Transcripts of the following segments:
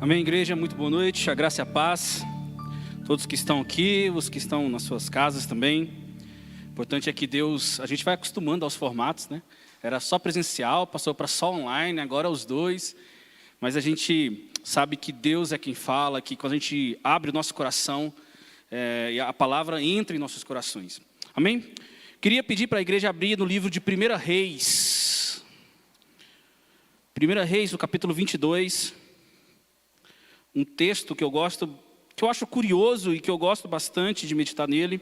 Amém, igreja, muito boa noite, a graça e a paz, todos que estão aqui, os que estão nas suas casas também. O importante é que Deus, a gente vai acostumando aos formatos, né? Era só presencial, passou para só online, agora os dois. Mas a gente sabe que Deus é quem fala, que quando a gente abre o nosso coração, e a palavra entra em nossos corações. Amém? Queria pedir para a igreja abrir no livro de 1 Reis. 1 Reis, no capítulo 22. Um texto que eu gosto, que eu acho curioso e que eu gosto bastante de meditar nele.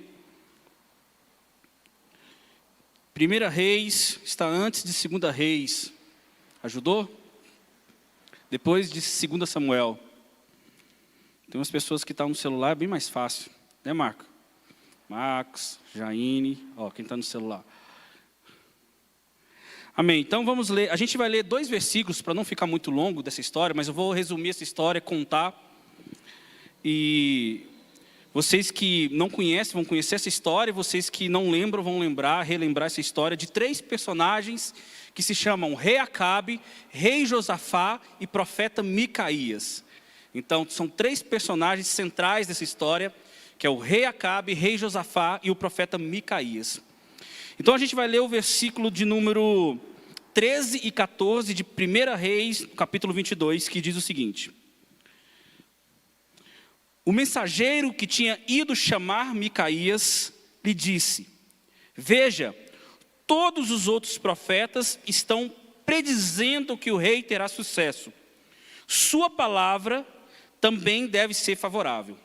1 Reis está antes de 2 Reis. Ajudou? Depois de 2 Samuel. Tem umas pessoas que estão no celular, é bem mais fácil. Né, Marco? Marcos, Jaine, quem está no celular. Amém, então vamos ler, a gente vai ler 2 versículos para não ficar muito longo dessa história, mas eu vou resumir essa história, contar. E vocês que não conhecem vão conhecer essa história, e vocês que não lembram vão relembrar essa história de 3 personagens que se chamam Rei Acabe, Rei Josafá e Profeta Micaías. Então são 3 personagens centrais dessa história, que é o Rei Acabe, Rei Josafá e o Profeta Micaías. Então a gente vai ler o versículo de número 13 e 14 de 1 Reis, capítulo 22, que diz o seguinte: o mensageiro que tinha ido chamar Micaías lhe disse: veja, todos os outros profetas estão predizendo que o rei terá sucesso. Sua palavra também deve ser favorável.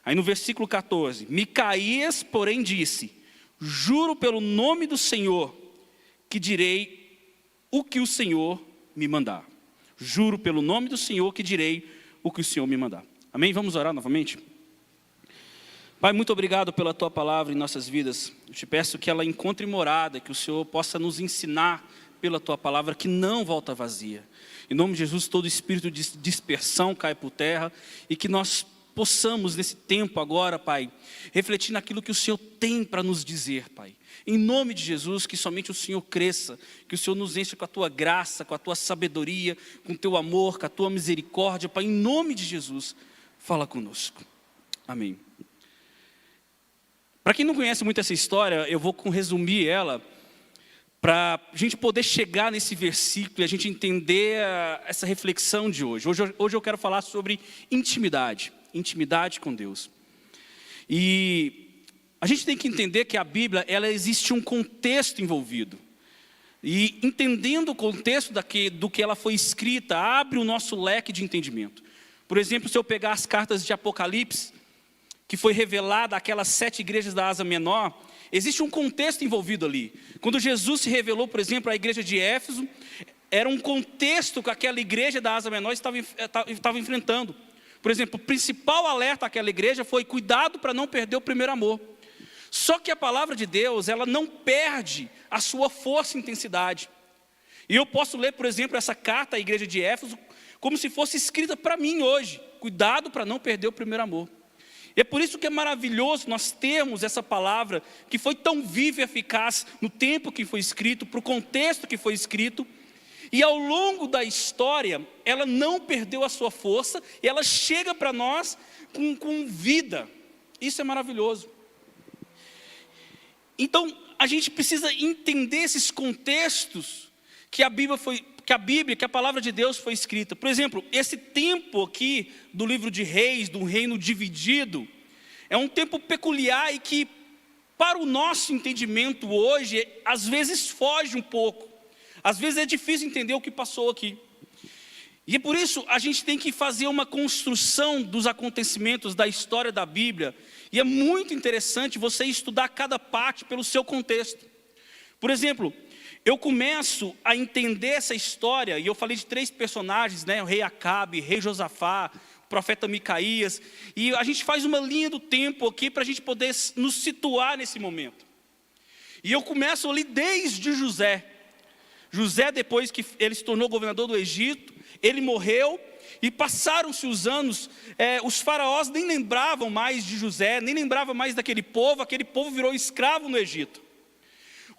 Aí no versículo 14, Micaías, porém, disse: juro pelo nome do Senhor que direi o que o Senhor me mandar. Juro pelo nome do Senhor que direi o que o Senhor me mandar. Amém? Vamos orar novamente? Pai, muito obrigado pela Tua palavra em nossas vidas. Eu te peço que ela encontre morada, que o Senhor possa nos ensinar pela Tua palavra, que não volta vazia. Em nome de Jesus, todo espírito de dispersão cai por terra e que nós possamos nesse tempo agora, Pai, refletir naquilo que o Senhor tem para nos dizer, Pai. Em nome de Jesus, que somente o Senhor cresça, que o Senhor nos encha com a Tua graça, com a Tua sabedoria, com o Teu amor, com a Tua misericórdia, Pai. Em nome de Jesus, fala conosco. Amém. Para quem não conhece muito essa história, eu vou resumir ela, para a gente poder chegar nesse versículo e a gente entender essa reflexão de hoje. Hoje eu quero falar sobre intimidade com Deus. E a gente tem que entender que a Bíblia, ela existe um contexto envolvido. E entendendo o contexto do que ela foi escrita, abre o nosso leque de entendimento. Por exemplo, se eu pegar as cartas de Apocalipse, que foi revelada àquelas 7 igrejas da Ásia Menor, existe um contexto envolvido ali. Quando Jesus se revelou, por exemplo, à igreja de Éfeso, era um contexto que aquela igreja da Ásia Menor estava enfrentando. Por exemplo, o principal alerta àquela igreja foi: cuidado para não perder o primeiro amor. Só que a palavra de Deus, ela não perde a sua força e intensidade. E eu posso ler, por exemplo, essa carta à igreja de Éfeso como se fosse escrita para mim hoje: cuidado para não perder o primeiro amor. E é por isso que é maravilhoso nós termos essa palavra que foi tão viva e eficaz no tempo que foi escrito, para o contexto que foi escrito. E ao longo da história, ela não perdeu a sua força e ela chega para nós com vida. Isso é maravilhoso. Então, a gente precisa entender esses contextos que a palavra de Deus foi escrita. Por exemplo, esse tempo aqui do livro de Reis, do reino dividido, é um tempo peculiar e que, para o nosso entendimento hoje, às vezes foge um pouco. Às vezes é difícil entender o que passou aqui. E é por isso a gente tem que fazer uma construção dos acontecimentos da história da Bíblia. E é muito interessante você estudar cada parte pelo seu contexto. Por exemplo, eu começo a entender essa história, e eu falei de 3 personagens, né? O Rei Acabe, Rei Josafá, o Profeta Micaías. E a gente faz uma linha do tempo aqui para a gente poder nos situar nesse momento. E eu começo ali desde José. José, depois que ele se tornou governador do Egito, ele morreu e passaram-se os anos, os faraós nem lembravam mais de José, nem lembravam mais aquele povo virou escravo no Egito.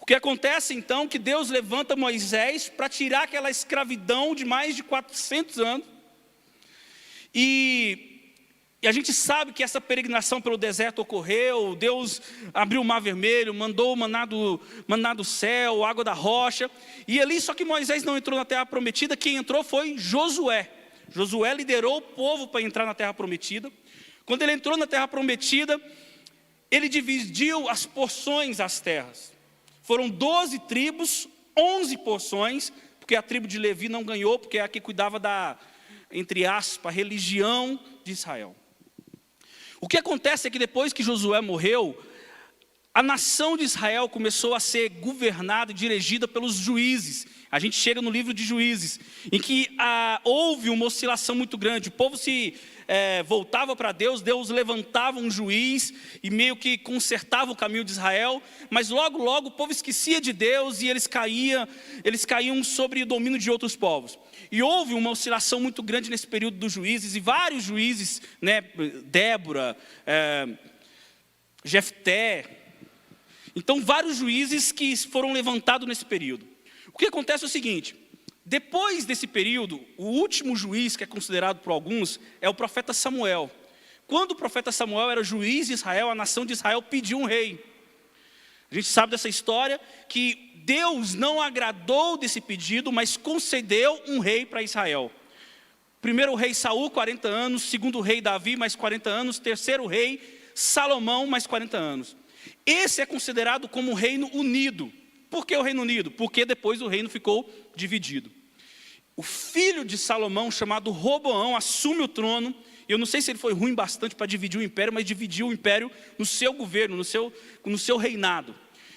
O que acontece então, que Deus levanta Moisés para tirar aquela escravidão de mais de 400 anos, E a gente sabe que essa peregrinação pelo deserto ocorreu, Deus abriu o mar vermelho, mandou o maná do céu, água da rocha, e ali só que Moisés não entrou na terra prometida, quem entrou foi Josué. Josué liderou o povo para entrar na terra prometida. Quando ele entrou na terra prometida, ele dividiu as porções das terras. Foram 12 tribos, 11 porções, porque a tribo de Levi não ganhou, porque é a que cuidava da, entre aspas, religião de Israel. O que acontece é que depois que Josué morreu, a nação de Israel começou a ser governada e dirigida pelos juízes. A gente chega no livro de Juízes, em que houve uma oscilação muito grande. O povo se voltava para Deus, Deus levantava um juiz e meio que consertava o caminho de Israel, mas logo o povo esquecia de Deus e eles caíam sobre o domínio de outros povos. E houve uma oscilação muito grande nesse período dos juízes, e vários juízes, né, Débora, Jefté, então vários juízes que foram levantados nesse período. O que acontece é o seguinte: depois desse período, o último juiz que é considerado por alguns é o profeta Samuel. Quando o profeta Samuel era juiz de Israel, a nação de Israel pediu um rei. A gente sabe dessa história, que Deus não agradou desse pedido, mas concedeu um rei para Israel. Primeiro o rei Saul, 40 anos, segundo rei Davi, mais 40 anos, terceiro rei Salomão, mais 40 anos. Esse é considerado como um reino unido. Por que o reino unido? Porque depois o reino ficou dividido. O filho de Salomão, chamado Roboão, assume o trono. Eu não sei se ele foi ruim bastante para dividir o império, mas dividiu o império no seu governo, no seu reinado.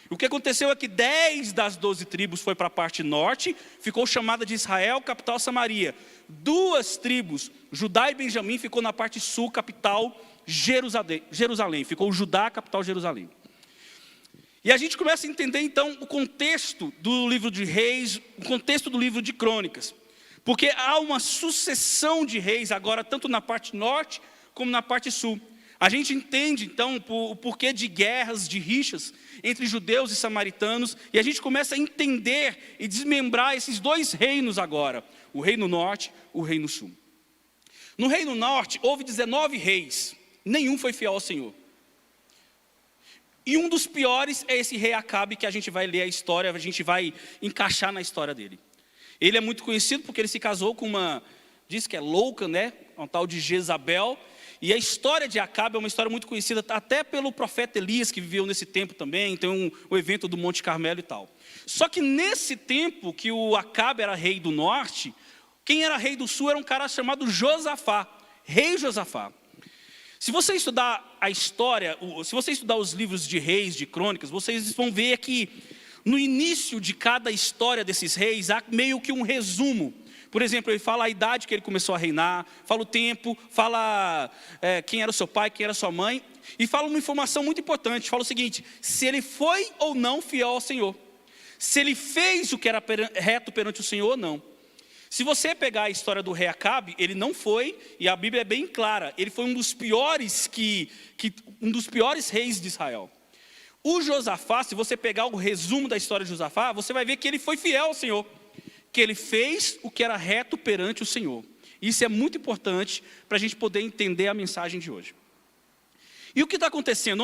O que aconteceu é que 10 das 12 tribos foi para a parte norte, ficou chamada de Israel, capital Samaria. 2 tribos, Judá e Benjamim, ficou na parte sul, capital Jerusalém. Ficou Judá, capital Jerusalém. E a gente começa a entender então o contexto do livro de Reis, o contexto do livro de Crônicas. Porque há uma sucessão de reis agora, tanto na parte norte como na parte sul. A gente entende então o porquê de guerras, de rixas entre judeus e samaritanos. E a gente começa a entender e desmembrar esses 2 reinos agora. O reino norte, o reino sul. No reino norte houve 19 reis. Nenhum foi fiel ao Senhor. E um dos piores é esse rei Acabe, que a gente vai ler a história, a gente vai encaixar na história dele. Ele é muito conhecido porque ele se casou com uma, diz que é louca, né? Um tal de Jezabel. E a história de Acabe é uma história muito conhecida até pelo profeta Elias, que viveu nesse tempo também. Tem o evento do Monte Carmelo e tal. Só que nesse tempo que o Acabe era rei do norte, quem era rei do sul era um cara chamado Josafá, rei Josafá. Se você estudar a história, se você estudar os livros de reis, de crônicas, vocês vão ver que no início de cada história desses reis, há meio que um resumo. Por exemplo, ele fala a idade que ele começou a reinar, fala o tempo, fala quem era o seu pai, quem era a sua mãe, e fala uma informação muito importante, fala o seguinte: se ele foi ou não fiel ao Senhor, se ele fez o que era reto perante o Senhor ou não. Se você pegar a história do rei Acabe, ele não foi, e a Bíblia é bem clara, ele foi um dos piores reis de Israel. O Josafá, se você pegar o resumo da história de Josafá, você vai ver que ele foi fiel ao Senhor, que ele fez o que era reto perante o Senhor. Isso é muito importante para a gente poder entender a mensagem de hoje. E o que está acontecendo?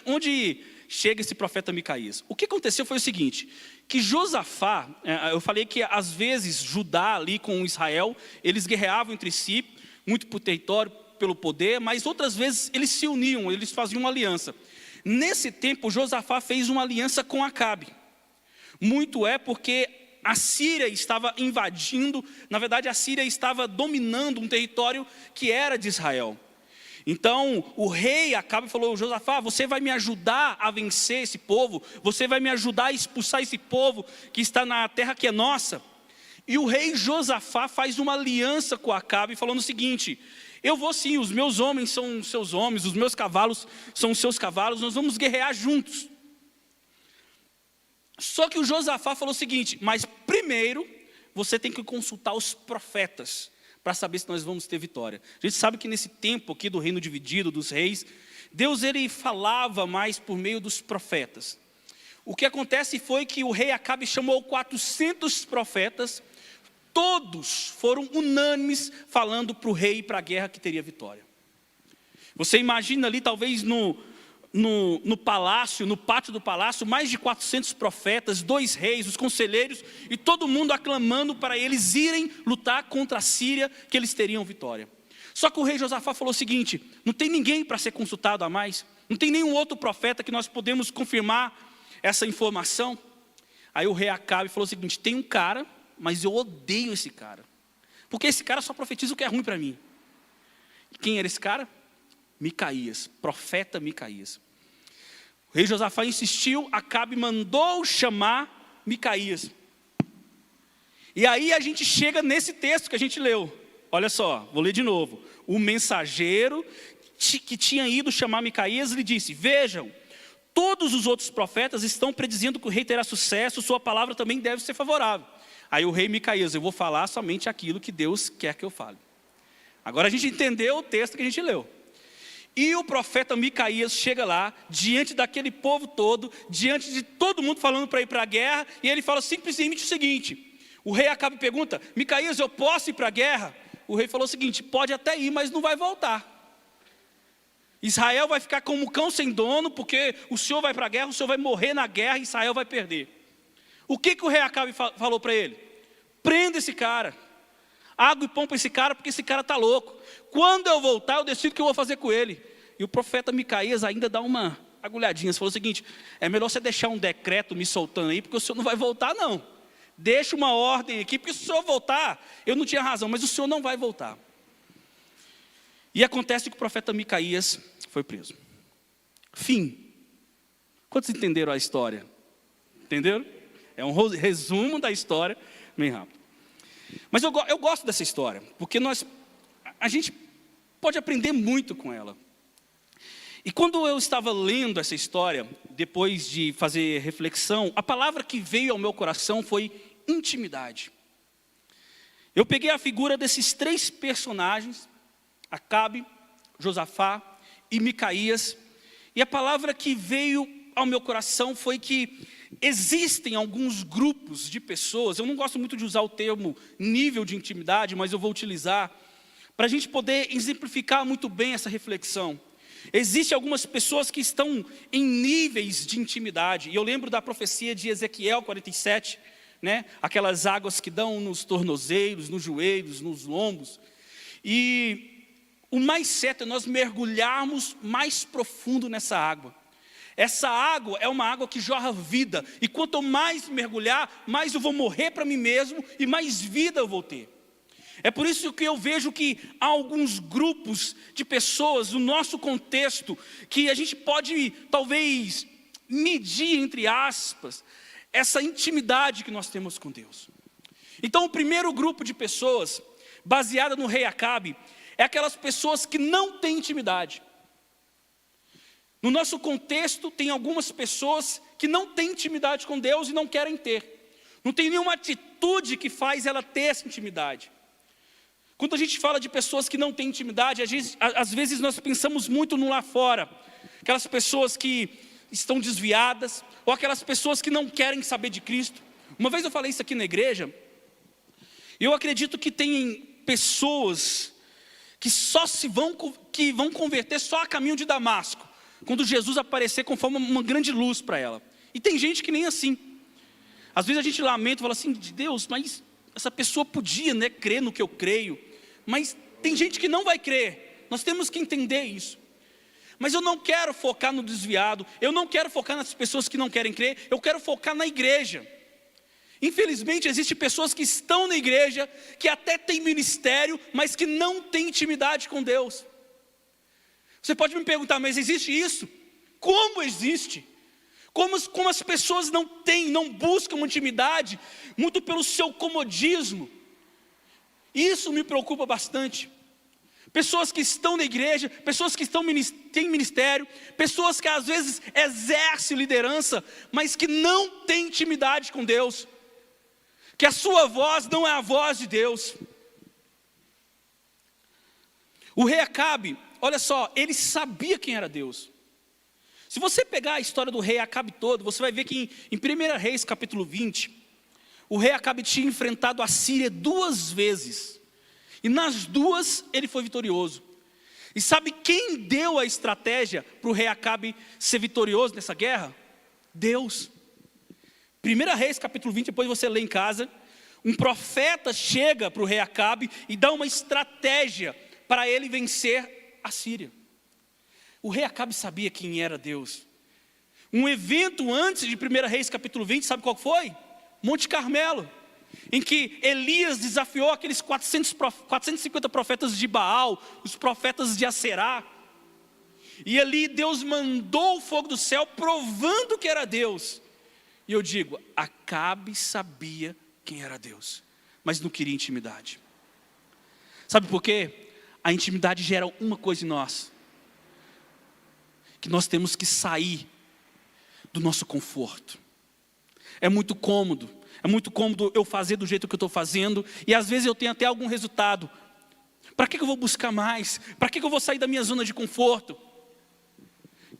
Onde chega esse profeta Micaías? O que aconteceu foi o seguinte, que Josafá, eu falei que às vezes Judá ali com Israel, eles guerreavam entre si, muito por território, pelo poder, mas outras vezes eles se uniam, eles faziam uma aliança. Nesse tempo, Josafá fez uma aliança com Acabe. Muito porque a Síria estava invadindo, na verdade a Síria estava dominando um território que era de Israel. Então o rei Acabe falou: Josafá, você vai me ajudar a vencer esse povo, você vai me ajudar a expulsar esse povo que está na terra que é nossa. E o rei Josafá faz uma aliança com Acabe, falando o seguinte: eu vou sim, os meus homens são os seus homens, os meus cavalos são os seus cavalos, nós vamos guerrear juntos. Só que o Josafá falou o seguinte: mas primeiro você tem que consultar os profetas, para saber se nós vamos ter vitória. A gente sabe que nesse tempo aqui do reino dividido, dos reis, Deus ele falava mais por meio dos profetas. O que acontece foi que o rei Acabe chamou 400 profetas, todos foram unânimes falando para o rei e para a guerra que teria vitória. Você imagina ali, talvez no palácio, no pátio do palácio, mais de 400 profetas, 2 reis, os conselheiros, e todo mundo aclamando para eles irem lutar contra a Síria, que eles teriam vitória. Só que o rei Josafá falou o seguinte: não tem ninguém para ser consultado a mais, não tem nenhum outro profeta que nós podemos confirmar essa informação. Aí o rei Acabe falou o seguinte: tem um cara, mas eu odeio esse cara, porque esse cara só profetiza o que é ruim para mim. Quem era esse cara? Micaías, profeta Micaías. O rei Josafá insistiu, Acabe mandou chamar Micaías. E aí a gente chega nesse texto que a gente leu. Olha só, vou ler de novo. O mensageiro que tinha ido chamar Micaías lhe disse: vejam, todos os outros profetas estão predizendo que o rei terá sucesso, sua palavra também deve ser favorável. Aí o rei Micaías: eu vou falar somente aquilo que Deus quer que eu fale. Agora a gente entendeu o texto que a gente leu. E o profeta Micaías chega lá, diante daquele povo todo, diante de todo mundo falando para ir para a guerra, e ele fala simplesmente o seguinte: o rei Acabe pergunta: Micaías, eu posso ir para a guerra? O rei falou o seguinte: pode até ir, mas não vai voltar. Israel vai ficar como cão sem dono, porque o senhor vai para a guerra, o senhor vai morrer na guerra e Israel vai perder. O que o rei Acabe falou para ele? Prenda esse cara, água e pão para esse cara, porque esse cara está louco. Quando eu voltar, eu decido o que eu vou fazer com ele. E o profeta Micaías ainda dá uma agulhadinha. Ele falou o seguinte: é melhor você deixar um decreto me soltando aí, porque o senhor não vai voltar não. Deixa uma ordem aqui, porque se o senhor voltar, eu não tinha razão, mas o senhor não vai voltar. E acontece que o profeta Micaías foi preso. Fim. Quantos entenderam a história? Entenderam? É um resumo da história, bem rápido. Mas eu gosto dessa história, porque a gente pode aprender muito com ela. E quando eu estava lendo essa história, depois de fazer reflexão, a palavra que veio ao meu coração foi intimidade. Eu peguei a figura desses 3 personagens, Acabe, Josafá e Micaías, e a palavra que veio ao meu coração foi que existem alguns grupos de pessoas. Eu não gosto muito de usar o termo nível de intimidade, mas eu vou utilizar para a gente poder exemplificar muito bem essa reflexão. Existem algumas pessoas que estão em níveis de intimidade, e eu lembro da profecia de Ezequiel 47, né? Aquelas águas que dão nos tornozelos, nos joelhos, nos lombos, e o mais certo é nós mergulharmos mais profundo nessa água. Essa água é uma água que jorra vida, e quanto mais mergulhar, mais eu vou morrer para mim mesmo, e mais vida eu vou ter. É por isso que eu vejo que há alguns grupos de pessoas no nosso contexto que a gente pode talvez medir, entre aspas, essa intimidade que nós temos com Deus. Então o primeiro grupo de pessoas, baseada no rei Acabe, é aquelas pessoas que não têm intimidade. No nosso contexto tem algumas pessoas que não têm intimidade com Deus e não querem ter. Não tem nenhuma atitude que faz ela ter essa intimidade. Quando a gente fala de pessoas que não têm intimidade, às vezes nós pensamos muito no lá fora. Aquelas pessoas que estão desviadas, ou aquelas pessoas que não querem saber de Cristo. Uma vez eu falei isso aqui na igreja, e eu acredito que tem pessoas que vão converter só a caminho de Damasco, quando Jesus aparecer conforme uma grande luz para ela. E tem gente que nem assim. Às vezes a gente lamenta e fala assim: de Deus, mas essa pessoa podia, né, crer no que eu creio. Mas tem gente que não vai crer. Nós temos que entender isso. Mas eu não quero focar no desviado. Eu não quero focar nas pessoas que não querem crer. Eu quero focar na igreja. Infelizmente existem pessoas que estão na igreja, que até têm ministério, mas que não têm intimidade com Deus. Você pode me perguntar: mas existe isso? Como existe? Como as pessoas não buscam uma intimidade, muito pelo seu comodismo. Isso me preocupa bastante. Pessoas que estão na igreja, pessoas que têm ministério, pessoas que às vezes exercem liderança, mas que não têm intimidade com Deus, que a sua voz não é a voz de Deus. O rei Acabe, olha só, ele sabia quem era Deus. Se você pegar a história do rei Acabe todo, você vai ver que em 1 Reis capítulo 20, o rei Acabe tinha enfrentado a Síria 2 vezes. E nas 2 ele foi vitorioso. E sabe quem deu a estratégia para o rei Acabe ser vitorioso nessa guerra? Deus. 1 Reis capítulo 20, depois você lê em casa. Um profeta chega para o rei Acabe e dá uma estratégia para ele vencer a Síria. O rei Acabe sabia quem era Deus. Um evento antes de 1 Reis capítulo 20, sabe qual foi? Monte Carmelo, em que Elias desafiou aqueles 450 profetas de Baal, os profetas de Aserá. E ali Deus mandou o fogo do céu, provando que era Deus. E eu digo, Acabe sabia quem era Deus, mas não queria intimidade. Sabe por quê? A intimidade gera uma coisa em nós, que nós temos que sair do nosso conforto. É muito cômodo eu fazer do jeito que eu estou fazendo, e às vezes eu tenho até algum resultado. Para que eu vou buscar mais? Para que eu vou sair da minha zona de conforto?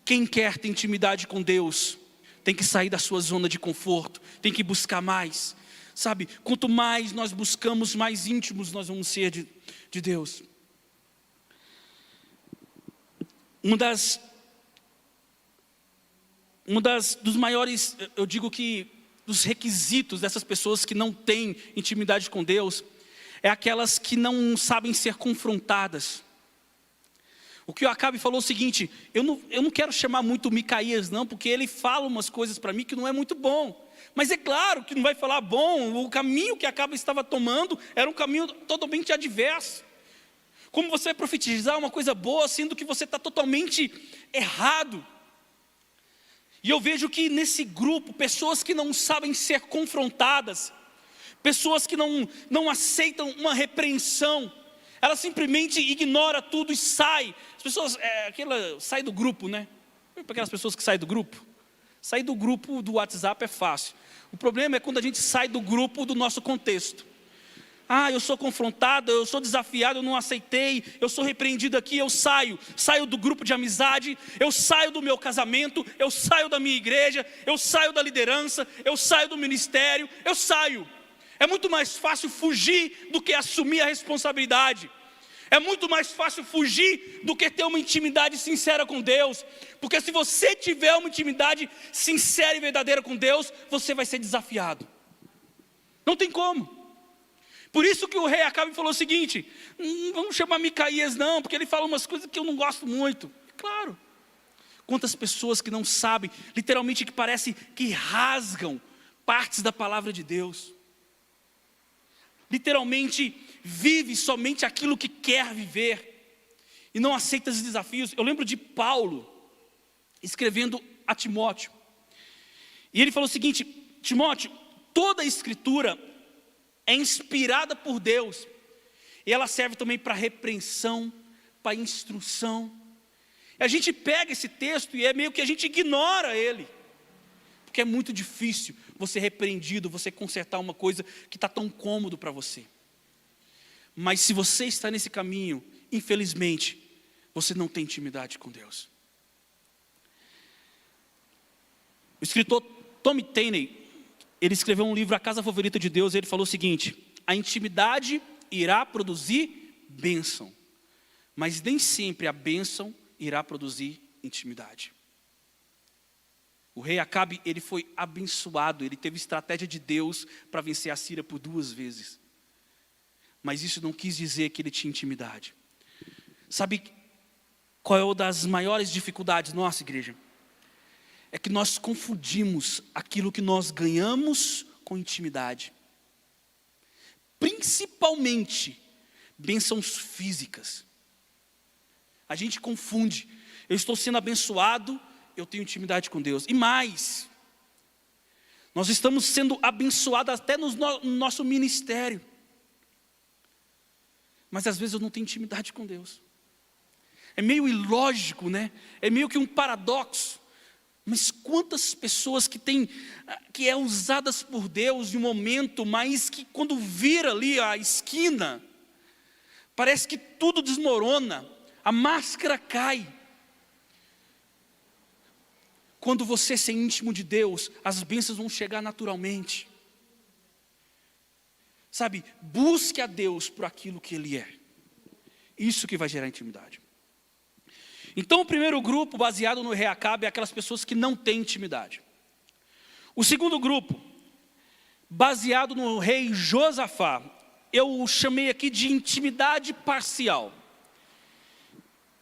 Quem quer ter intimidade com Deus, tem que sair da sua zona de conforto, tem que buscar mais. Sabe, quanto mais nós buscamos, mais íntimos nós vamos ser de Deus. Dos maiores, eu digo que, dos requisitos dessas pessoas que não têm intimidade com Deus, é aquelas que não sabem ser confrontadas. O que o Acabe falou é o seguinte, eu não quero chamar muito Micaías não, porque ele fala umas coisas para mim que não é muito bom. Mas é claro que não vai falar bom, o caminho que Acabe estava tomando era um caminho totalmente adverso. Como você vai profetizar uma coisa boa, sendo que você está totalmente errado? E eu vejo que nesse grupo, pessoas que não sabem ser confrontadas, pessoas que não aceitam uma repreensão, ela simplesmente ignora tudo e sai. As pessoas, sai do grupo, né? Aquelas pessoas que saem do grupo. Sair do grupo do WhatsApp é fácil. O problema é quando a gente sai do grupo do nosso contexto. Eu sou confrontado, eu sou desafiado, eu não aceitei, eu sou repreendido aqui, eu saio do grupo de amizade, eu saio do meu casamento, eu saio da minha igreja, eu saio da liderança, eu saio do ministério, eu saio. É muito mais fácil fugir do que assumir a responsabilidade. É muito mais fácil fugir do que ter uma intimidade sincera com Deus. Porque se você tiver uma intimidade sincera e verdadeira com Deus, você vai ser desafiado. Não tem como. Por isso que o rei Acabe falou o seguinte, vamos chamar Micaías não, porque ele fala umas coisas que eu não gosto muito. Claro. Quantas pessoas que não sabem, literalmente que parece que rasgam partes da palavra de Deus. Literalmente vive somente aquilo que quer viver e não aceita os desafios. Eu lembro de Paulo escrevendo a Timóteo. E ele falou o seguinte, Timóteo, toda a escritura é inspirada por Deus. E ela serve também para repreensão, para instrução. E a gente pega esse texto e é meio que a gente ignora ele. Porque é muito difícil você repreendido, você consertar uma coisa que está tão cômodo para você. Mas se você está nesse caminho, infelizmente, você não tem intimidade com Deus. O escritor Tommy Tenney, ele escreveu um livro, A Casa Favorita de Deus, e ele falou o seguinte, a intimidade irá produzir bênção, mas nem sempre a bênção irá produzir intimidade. O rei Acabe, ele foi abençoado, ele teve estratégia de Deus para vencer a Síria por 2 vezes. Mas isso não quis dizer que ele tinha intimidade. Sabe qual é uma das maiores dificuldades nossa, igreja? É que nós confundimos aquilo que nós ganhamos com intimidade. Principalmente bênçãos físicas. A gente confunde. Eu estou sendo abençoado, eu tenho intimidade com Deus. E mais, nós estamos sendo abençoados até no nosso ministério. Mas às vezes eu não tenho intimidade com Deus. É meio ilógico, né? É meio que um paradoxo. Mas quantas pessoas que é usadas por Deus em um momento, mas que quando vira ali a esquina, parece que tudo desmorona, a máscara cai. Quando você ser íntimo de Deus, as bênçãos vão chegar naturalmente. Sabe, busque a Deus por aquilo que Ele é. Isso que vai gerar intimidade. Então o primeiro grupo, baseado no rei Acabe, é aquelas pessoas que não têm intimidade. O segundo grupo, baseado no rei Josafá, eu chamei aqui de intimidade parcial.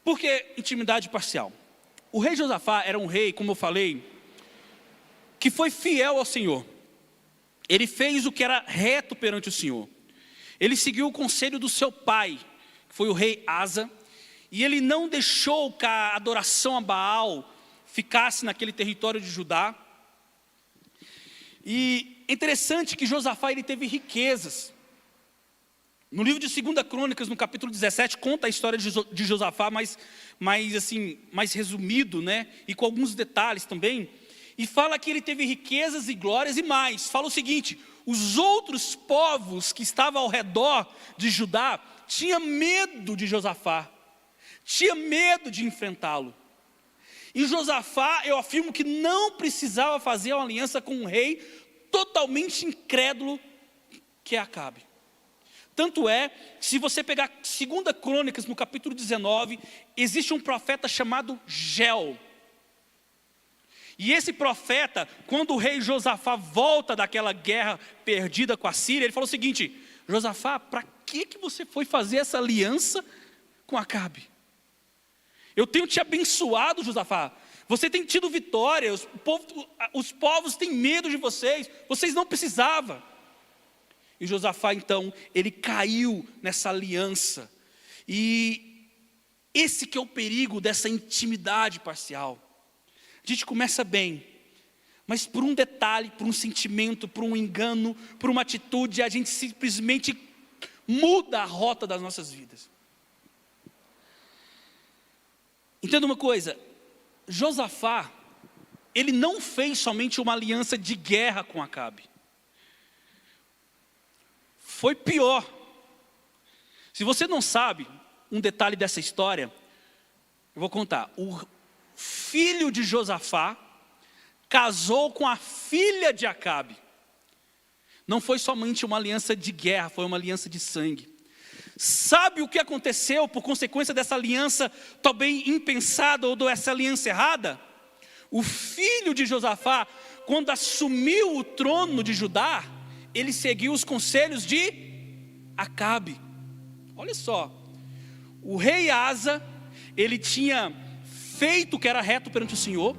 Por que intimidade parcial? O rei Josafá era um rei, como eu falei, que foi fiel ao Senhor. Ele fez o que era reto perante o Senhor. Ele seguiu o conselho do seu pai, que foi o rei Asa, e ele não deixou que a adoração a Baal ficasse naquele território de Judá. E é interessante que Josafá ele teve riquezas. No livro de 2 Crônicas, no capítulo 17, conta a história de Josafá, mais resumido, né? E com alguns detalhes também. E fala que ele teve riquezas e glórias e mais. Fala o seguinte: os outros povos que estavam ao redor de Judá tinham medo de Josafá, tinha medo de enfrentá-lo. E Josafá, eu afirmo que não precisava fazer uma aliança com um rei totalmente incrédulo que é Acabe. Tanto é, se você pegar 2 Crônicas, no capítulo 19, existe um profeta chamado Gel. E esse profeta, quando o rei Josafá volta daquela guerra perdida com a Síria, ele falou o seguinte: Josafá, para que você foi fazer essa aliança com Acabe? Eu tenho te abençoado, Josafá. Você tem tido vitória, os povos têm medo de vocês não precisavam. E Josafá então, ele caiu nessa aliança. E esse que é o perigo dessa intimidade parcial. A gente começa bem, mas por um detalhe, por um sentimento, por um engano, por uma atitude, a gente simplesmente muda a rota das nossas vidas. Entenda uma coisa, Josafá, ele não fez somente uma aliança de guerra com Acabe. Foi pior. Se você não sabe um detalhe dessa história, eu vou contar. O filho de Josafá casou com a filha de Acabe. Não foi somente uma aliança de guerra, foi uma aliança de sangue. Sabe o que aconteceu por consequência dessa aliança também impensada ou dessa aliança errada? O filho de Josafá, quando assumiu o trono de Judá, ele seguiu os conselhos de Acabe. Olha só, o rei Asa, ele tinha feito o que era reto perante o Senhor.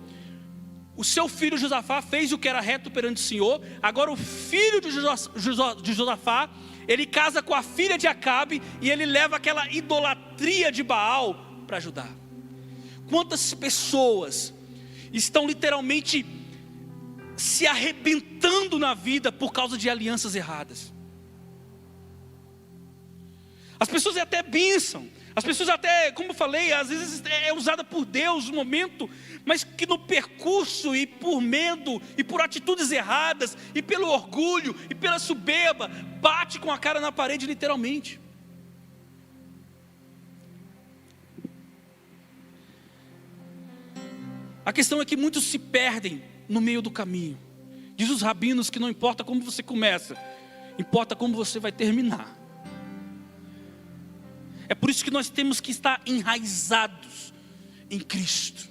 O seu filho Josafá fez o que era reto perante o Senhor. Agora o filho de Josafá, ele casa com a filha de Acabe e ele leva aquela idolatria de Baal para Judá. Quantas pessoas estão literalmente se arrebentando na vida por causa de alianças erradas? As pessoas até bênção, as pessoas até, como eu falei, às vezes é usada por Deus no momento, mas que no percurso e por medo e por atitudes erradas e pelo orgulho e pela soberba, bate com a cara na parede literalmente. A questão é que muitos se perdem no meio do caminho. Diz os rabinos que não importa como você começa, importa como você vai terminar. É por isso que nós temos que estar enraizados em Cristo.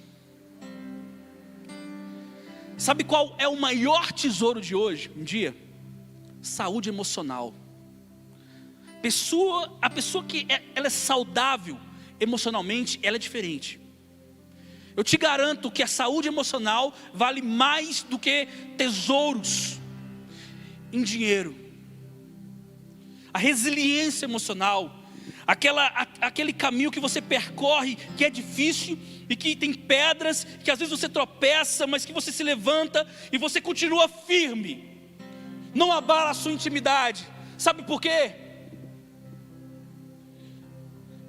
Sabe qual é o maior tesouro de hoje, um dia? Saúde emocional. A pessoa que ela é saudável emocionalmente, ela é diferente. Eu te garanto que a saúde emocional vale mais do que tesouros em dinheiro. A resiliência emocional, aquele caminho que você percorre, que é difícil e que tem pedras, que às vezes você tropeça, mas que você se levanta e você continua firme. Não abala a sua intimidade. Sabe por quê?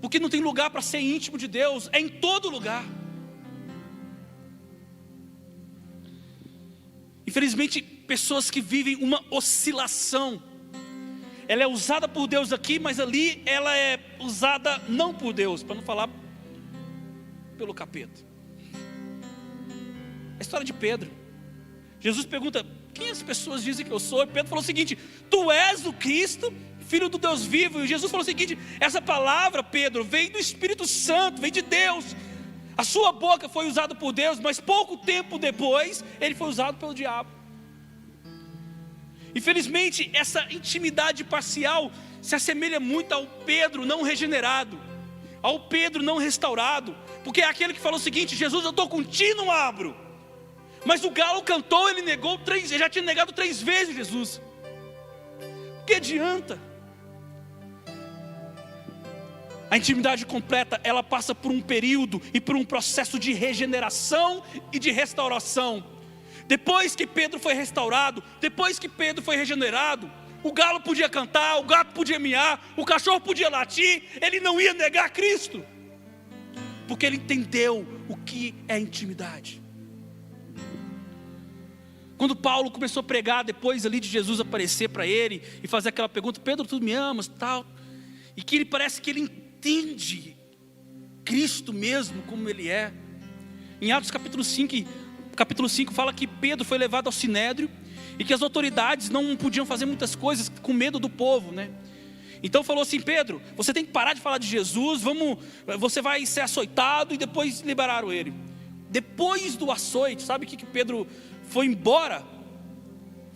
Porque não tem lugar para ser íntimo de Deus, é em todo lugar. Infelizmente, pessoas que vivem uma oscilação. Ela é usada por Deus aqui, mas ali ela é usada não por Deus, para não falar pelo capeta. A história de Pedro. Jesus pergunta: quem as pessoas dizem que eu sou? E Pedro falou o seguinte: tu és o Cristo, Filho do Deus vivo. E Jesus falou o seguinte: essa palavra, Pedro, vem do Espírito Santo, vem de Deus. A sua boca foi usada por Deus, mas pouco tempo depois, ele foi usado pelo diabo. Infelizmente, essa intimidade parcial se assemelha muito ao Pedro não regenerado, ao Pedro não restaurado, porque é aquele que falou o seguinte: Jesus, eu estou contigo, não abro. Mas o galo cantou, ele negou ele já tinha negado 3 vezes Jesus. O que adianta? A intimidade completa, ela passa por um período e por um processo de regeneração e de restauração. Depois que Pedro foi restaurado, depois que Pedro foi regenerado, o galo podia cantar, o gato podia miar, o cachorro podia latir, ele não ia negar Cristo, porque ele entendeu o que é intimidade. Quando Paulo começou a pregar, depois ali de Jesus aparecer para ele e fazer aquela pergunta: Pedro, tu me amas, tal, e que ele parece que ele entende Cristo mesmo como ele é. Em Atos capítulo 5 fala que Pedro foi levado ao sinédrio e que as autoridades não podiam fazer muitas coisas com medo do povo, né? Então falou assim: Pedro, você tem que parar de falar de Jesus, você vai ser açoitado. E depois liberaram ele. Depois do açoite, sabe o que Pedro foi embora?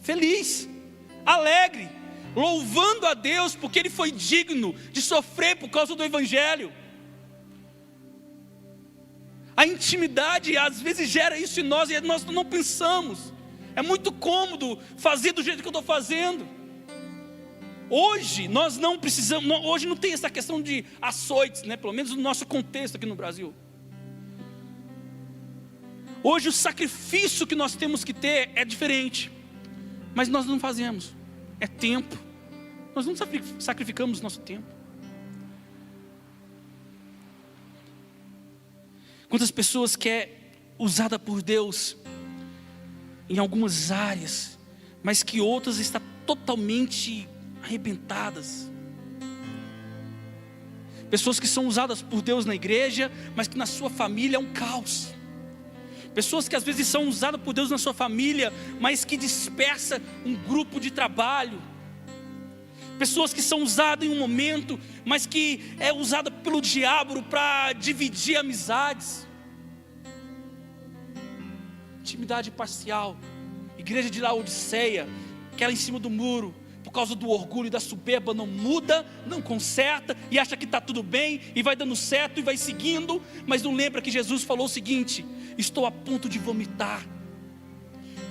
Feliz, alegre, louvando a Deus, porque ele foi digno de sofrer por causa do Evangelho. A intimidade às vezes gera isso em nós e nós não pensamos. É muito cômodo fazer do jeito que eu estou fazendo. Hoje nós não precisamos, hoje não tem essa questão de açoites, né? Pelo menos no nosso contexto aqui no Brasil. Hoje o sacrifício que nós temos que ter é diferente, mas nós não fazemos. É tempo. Nós não sacrificamos nosso tempo. Quantas pessoas que é usada por Deus em algumas áreas, mas que outras estão totalmente arrebentadas. Pessoas que são usadas por Deus na igreja, mas que na sua família é um caos. Pessoas que às vezes são usadas por Deus na sua família, mas que dispersa um grupo de trabalho. Pessoas que são usadas em um momento, mas que é usada pelo diabo para dividir amizades. Intimidade parcial. Igreja de Laodiceia, aquela em cima do muro, por causa do orgulho e da soberba, não muda, não conserta, e acha que está tudo bem, e vai dando certo, e vai seguindo, mas não lembra que Jesus falou o seguinte: estou a ponto de vomitar.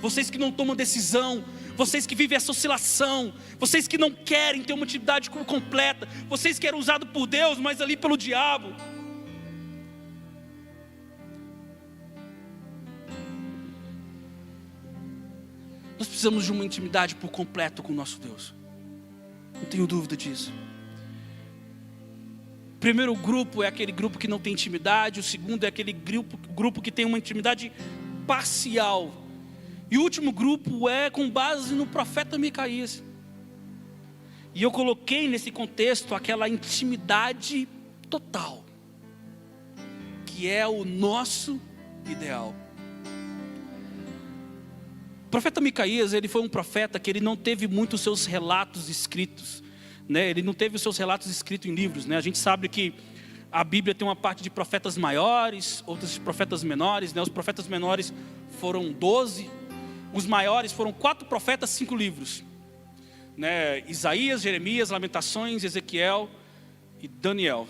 Vocês que não tomam decisão, vocês que vivem essa oscilação, vocês que não querem ter uma intimidade completa, vocês que eram usados por Deus, mas ali pelo diabo. Nós precisamos de uma intimidade por completo com o nosso Deus. Não tenho dúvida disso. O primeiro grupo é aquele grupo que não tem intimidade. O segundo é aquele grupo que tem uma intimidade parcial. E o último grupo é com base no profeta Micaías. E eu coloquei nesse contexto aquela intimidade total, que é o nosso ideal. O profeta Micaías, ele foi um profeta que ele não teve muitos seus relatos escritos, né? Ele não teve os seus relatos escritos em livros, né? A gente sabe que a Bíblia tem uma parte de profetas maiores, outras de profetas menores, né? Os profetas menores foram 12, os maiores foram 4 profetas, 5 livros, né? Isaías, Jeremias, Lamentações, Ezequiel e Daniel.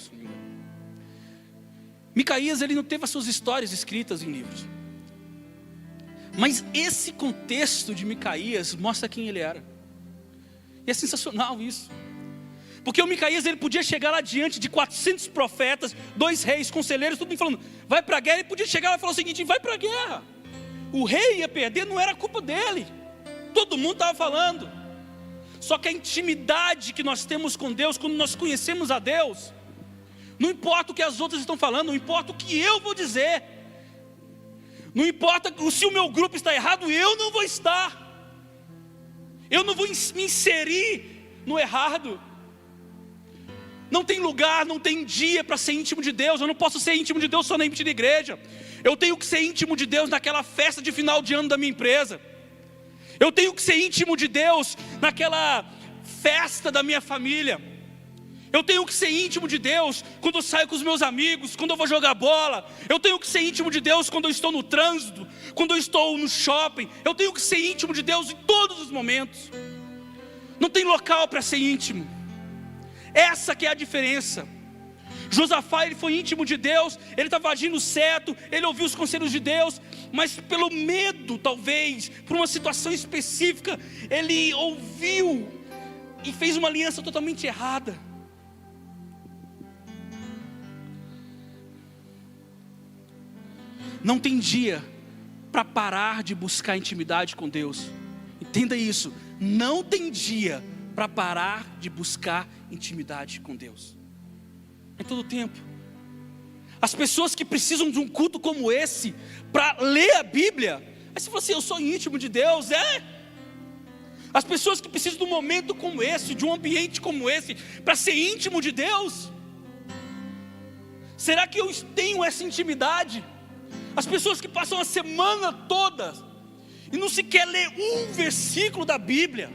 Micaías, ele não teve as suas histórias escritas em livros. Mas esse contexto de Micaías mostra quem ele era. E é sensacional isso. Porque o Micaías, ele podia chegar lá diante de 400 profetas, 2 reis, conselheiros, todo mundo falando, vai para a guerra. Ele podia chegar lá e falar o seguinte: vai para a guerra. O rei ia perder, não era culpa dele. Todo mundo estava falando. Só que a intimidade que nós temos com Deus, quando nós conhecemos a Deus, não importa o que as outras estão falando, não importa o que eu vou dizer, não importa se o meu grupo está errado, eu não vou estar. Eu não vou me inserir no errado. Não tem lugar, não tem dia para ser íntimo de Deus. Eu não posso ser íntimo de Deus só na da igreja. Eu tenho que ser íntimo de Deus naquela festa de final de ano da minha empresa. Eu tenho que ser íntimo de Deus naquela festa da minha família. Eu tenho que ser íntimo de Deus quando eu saio com os meus amigos, quando eu vou jogar bola. Eu tenho que ser íntimo de Deus quando eu estou no trânsito, quando eu estou no shopping. Eu tenho que ser íntimo de Deus em todos os momentos. Não tem local para ser íntimo. Essa que é a diferença. Josafá, ele foi íntimo de Deus, ele estava agindo certo, ele ouviu os conselhos de Deus, mas pelo medo, talvez, por uma situação específica, ele ouviu e fez uma aliança totalmente errada. Não tem dia para parar de buscar intimidade com Deus. Entenda isso, não tem dia para parar de buscar intimidade com Deus. Em todo tempo. As pessoas que precisam de um culto como esse para ler a Bíblia, aí você fala assim, eu sou íntimo de Deus, As pessoas que precisam de um momento como esse, de um ambiente como esse, para ser íntimo de Deus, será que eu tenho essa intimidade? As pessoas que passam a semana toda e não sequer ler um versículo da Bíblia.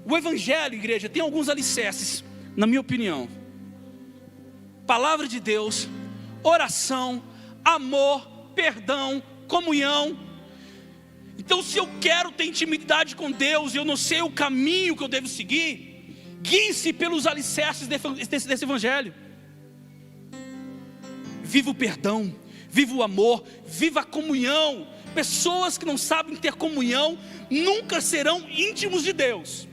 O Evangelho, igreja, tem alguns alicerces, na minha opinião. Palavra de Deus, oração, amor, perdão, comunhão. Então, se eu quero ter intimidade com Deus e eu não sei o caminho que eu devo seguir, guie-se pelos alicerces desse Evangelho. Viva o perdão, viva o amor, viva a comunhão. Pessoas que não sabem ter comunhão nunca serão íntimos de Deus.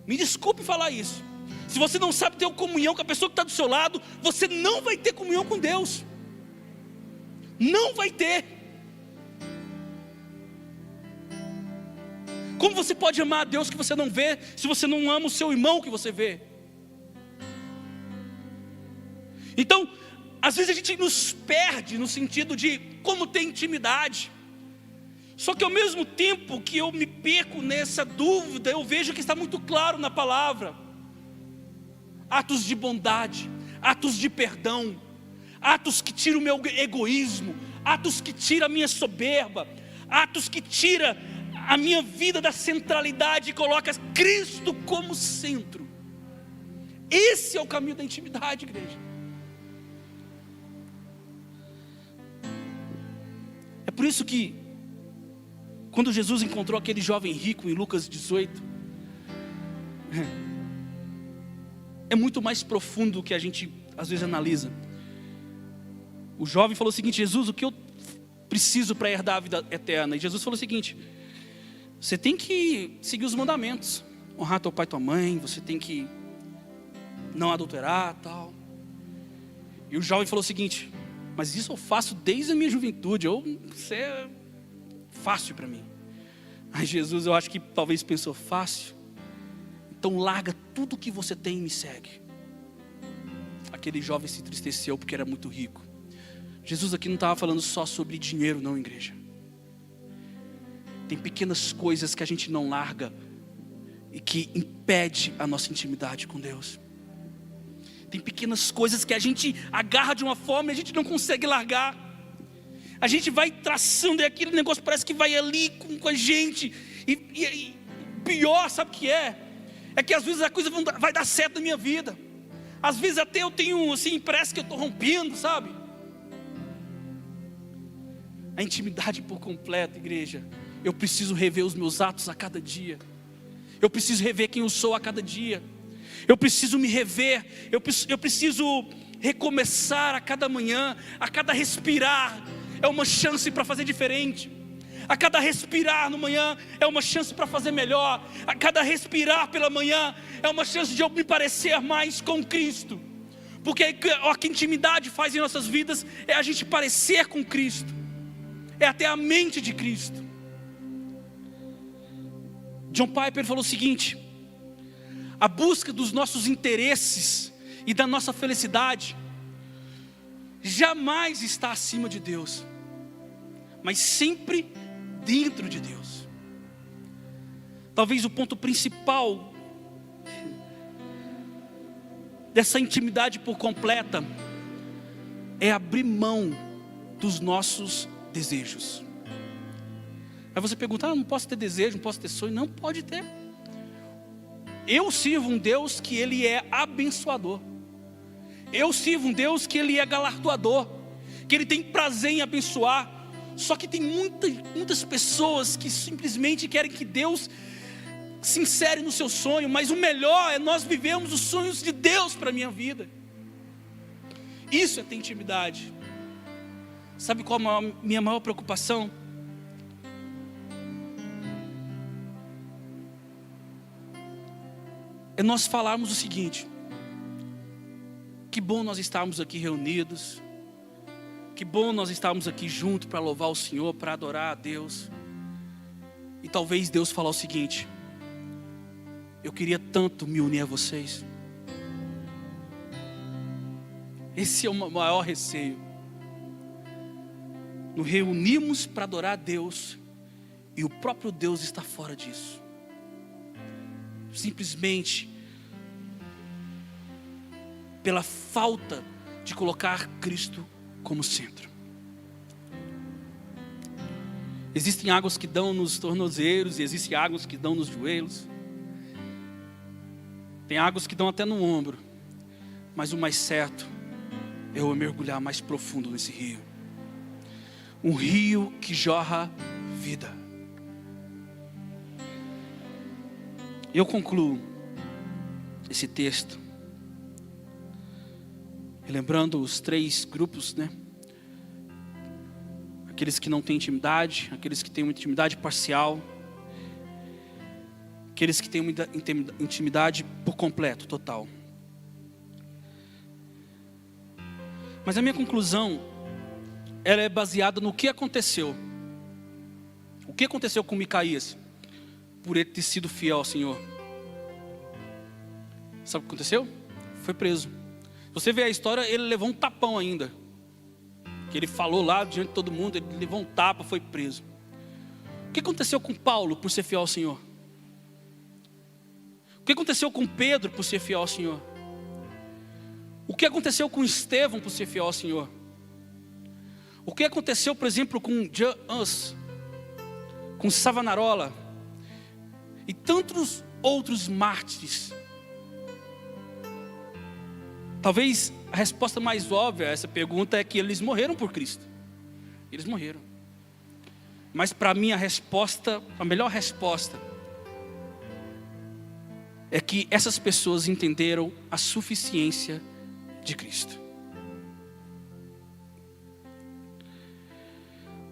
Me desculpe falar isso. Se você não sabe ter comunhão com a pessoa que está do seu lado, você não vai ter comunhão com Deus. Não vai ter. Como você pode amar a Deus que você não vê, se você não ama o seu irmão que você vê? Então, às vezes a gente nos perde no sentido de como ter intimidade. Só que ao mesmo tempo que eu me perco nessa dúvida, eu vejo que está muito claro na palavra. Atos de bondade, atos de perdão, atos que tiram o meu egoísmo, atos que tiram a minha soberba, atos que tiram a minha vida da centralidade e coloca Cristo como centro. Esse é o caminho da intimidade, igreja. É por isso que quando Jesus encontrou aquele jovem rico em Lucas 18, é muito mais profundo do que a gente às vezes analisa. O jovem falou o seguinte: Jesus, o que eu preciso para herdar a vida eterna? E Jesus falou o seguinte: você tem que seguir os mandamentos, honrar teu pai e tua mãe, você tem que não adulterar, tal. E o jovem falou o seguinte: mas isso eu faço desde a minha juventude, isso é fácil para mim. Aí Jesus, eu acho que talvez pensou: fácil? Então larga tudo que você tem e me segue. Aquele jovem se entristeceu porque era muito rico. Jesus aqui não estava falando só sobre dinheiro não, igreja. Tem pequenas coisas que a gente não larga e que impede a nossa intimidade com Deus. Tem pequenas coisas que a gente agarra de uma forma e a gente não consegue largar. A gente vai traçando e aquele negócio parece que vai ali com a gente. E pior, sabe o que é? É que às vezes a coisa vai dar certo na minha vida. Às vezes até eu tenho assim, parece que eu estou rompendo, sabe? A intimidade por completo, igreja. Eu preciso rever os meus atos a cada dia. Eu preciso rever quem eu sou a cada dia. Eu preciso me rever. Eu preciso recomeçar a cada manhã. A cada respirar é uma chance para fazer diferente. A cada respirar no manhã é uma chance para fazer melhor. A cada respirar pela manhã é uma chance de eu me parecer mais com Cristo. Porque o que a intimidade faz em nossas vidas é a gente parecer com Cristo. É até a mente de Cristo. John Piper falou o seguinte: a busca dos nossos interesses e da nossa felicidade jamais está acima de Deus, mas sempre dentro de Deus. Talvez o ponto principal dessa intimidade por completa é abrir mão dos nossos desejos. Aí você pergunta, não posso ter desejo, não posso ter sonho. Não, pode ter. Eu sirvo um Deus que Ele é abençoador. Eu sirvo um Deus que Ele é galardoador, que Ele tem prazer em abençoar. Só que tem muitas pessoas que simplesmente querem que Deus se insere no seu sonho. Mas o melhor é nós vivermos os sonhos de Deus para a minha vida. Isso é ter intimidade. Sabe qual é a minha maior preocupação? É nós falarmos o seguinte: que bom nós estarmos aqui reunidos, que bom nós estarmos aqui juntos para louvar o Senhor, para adorar a Deus. E talvez Deus falar o seguinte: eu queria tanto me unir a vocês. Esse é o maior receio. Nos reunimos para adorar a Deus e o próprio Deus está fora disso. Simplesmente pela falta de colocar Cristo como centro. Existem águas que dão nos tornozelos e existem águas que dão nos joelhos. Tem águas que dão até no ombro. Mas o mais certo é eu mergulhar mais profundo nesse rio. Um rio que jorra vida. Eu concluo esse texto lembrando os 3 grupos, né? Aqueles que não têm intimidade, aqueles que têm uma intimidade parcial, aqueles que têm uma intimidade por completo, total. Mas a minha conclusão, ela é baseada no que aconteceu. O que aconteceu com Micaías? Por ele ter sido fiel ao Senhor. Sabe o que aconteceu? Foi preso. Você vê a história, ele levou um tapão ainda. Que ele falou lá diante de todo mundo, ele levou um tapa, foi preso. O que aconteceu com Paulo por ser fiel ao Senhor? O que aconteceu com Pedro por ser fiel ao Senhor? O que aconteceu com Estevão por ser fiel ao Senhor? O que aconteceu, por exemplo, com Jan Hus, com Savonarola e tantos outros mártires? Talvez a resposta mais óbvia a essa pergunta é que eles morreram por Cristo. Eles morreram. Mas para mim a melhor resposta é que essas pessoas entenderam a suficiência de Cristo.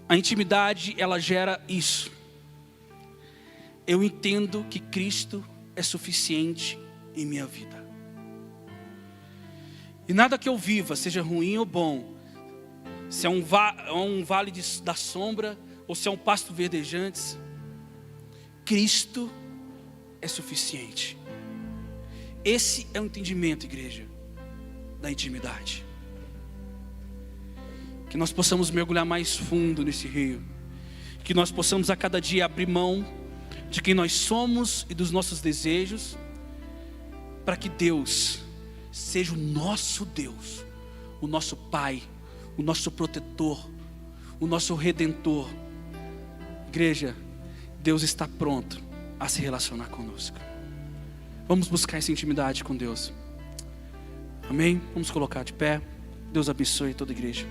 A intimidade, ela gera isso. Eu entendo que Cristo é suficiente em minha vida. E nada que eu viva, seja ruim ou bom, se é um vale da sombra ou se é um pasto verdejante, Cristo é suficiente. Esse é o entendimento, igreja, da intimidade. Que nós possamos mergulhar mais fundo nesse rio. Que nós possamos a cada dia abrir mão de quem nós somos e dos nossos desejos, para que Deus seja o nosso Deus, o nosso Pai, o nosso protetor, o nosso Redentor. Igreja, Deus está pronto a se relacionar conosco. Vamos buscar essa intimidade com Deus. Amém? Vamos colocar de pé. Deus abençoe toda a igreja.